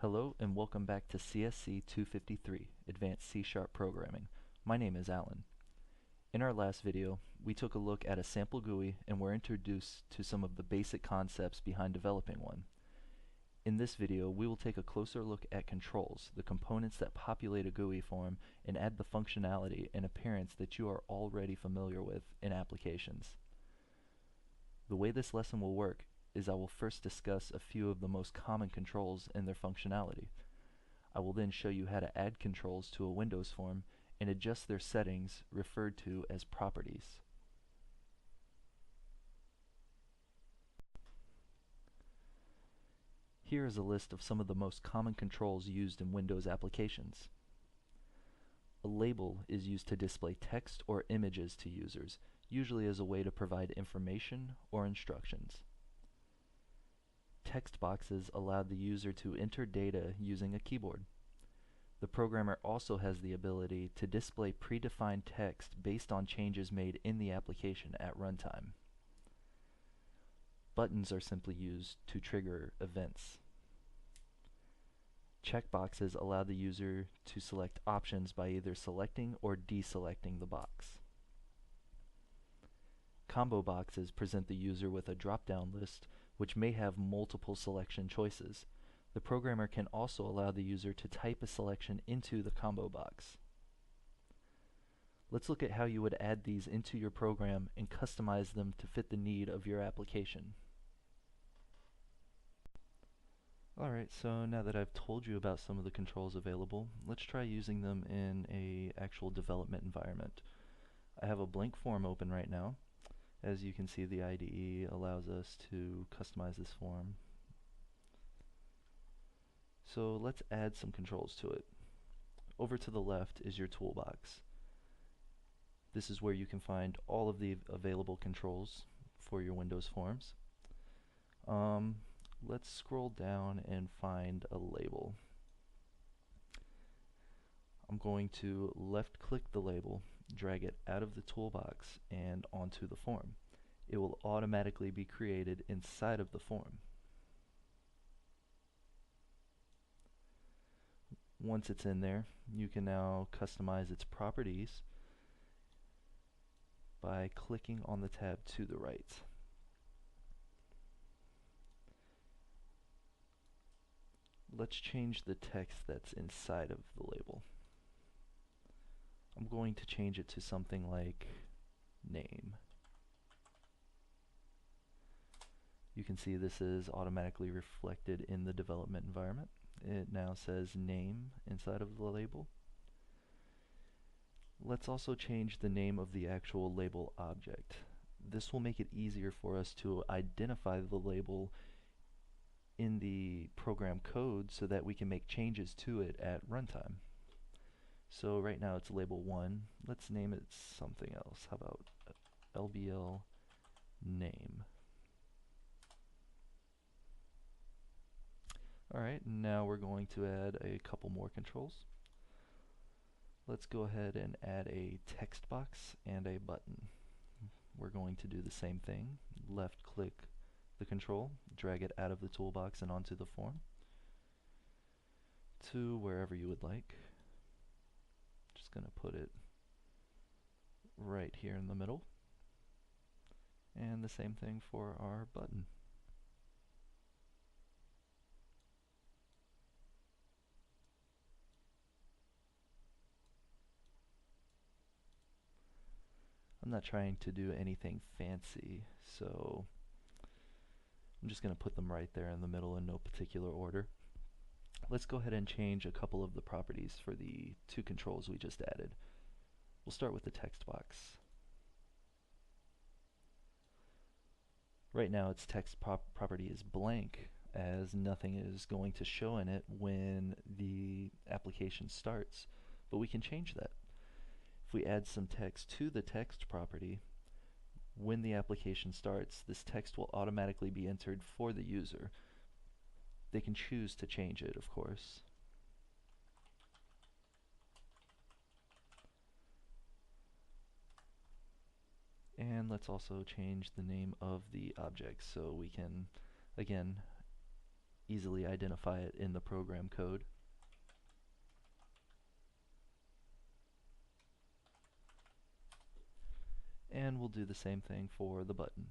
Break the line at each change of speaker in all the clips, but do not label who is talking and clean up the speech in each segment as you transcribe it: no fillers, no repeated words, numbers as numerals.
Hello and welcome back to CSC253, Advanced C# Programming. My name is Alan. In our last video, we took a look at a sample GUI and were introduced to some of the basic concepts behind developing one. In this video, we will take a closer look at controls, the components that populate a GUI form, and add the functionality and appearance that you are already familiar with in applications. The way this lesson will work is I will first discuss a few of the most common controls and their functionality. I will then show you how to add controls to a Windows form and adjust their settings, referred to as properties. Here is a list of some of the most common controls used in Windows applications. A label is used to display text or images to users, usually as a way to provide information or instructions. Text boxes allow the user to enter data using a keyboard. The programmer also has the ability to display predefined text based on changes made in the application at runtime. Buttons are simply used to trigger events. Checkboxes allow the user to select options by either selecting or deselecting the box. Combo boxes present the user with a drop-down list which may have multiple selection choices. The programmer can also allow the user to type a selection into the combo box. Let's look at how you would add these into your program and customize them to fit the need of your application. Alright, so now that I've told you about some of the controls available, let's try using them in an actual development environment. I have a blank form open right now. As you can see, the IDE allows us to customize this form. So let's add some controls to it. Over to the left is your toolbox. This is where you can find all of the available controls for your Windows forms. Let's scroll down and find a label. I'm going to left-click the label, drag it out of the toolbox and onto the form. It will automatically be created inside of the form. Once it's in there, you can now customize its properties by clicking on the tab to the right. Let's change the text that's inside of the label. I'm going to change it to something like name. You can see this is automatically reflected in the development environment. It now says name inside of the label. Let's also change the name of the actual label object. This will make it easier for us to identify the label in the program code so that we can make changes to it at runtime. So right now it's label 1. Let's name it something else. How about LBL name? Alright, now we're going to add a couple more controls. Let's go ahead and add a text box and a button. We're going to do the same thing. Left click the control, drag it out of the toolbox and onto the form to wherever you would like. Just going to put it right here in the middle. And the same thing for our button. I'm not trying to do anything fancy, so I'm just going to put them right there in the middle in no particular order. Let's go ahead and change a couple of the properties for the two controls we just added. We'll start with the text box. Right now its text property is blank, as nothing is going to show in it when the application starts, but we can change that. If we add some text to the text property, when the application starts, this text will automatically be entered for the user. They can choose to change it, of course. And let's also change the name of the object so we can, again, easily identify it in the program code. And we'll do the same thing for the button.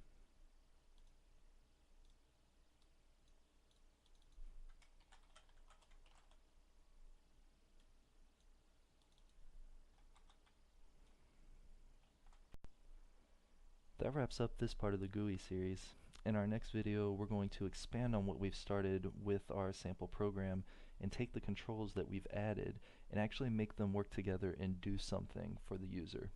That wraps up this part of the GUI series. In our next video, we're going to expand on what we've started with our sample program and take the controls that we've added and actually make them work together and do something for the user.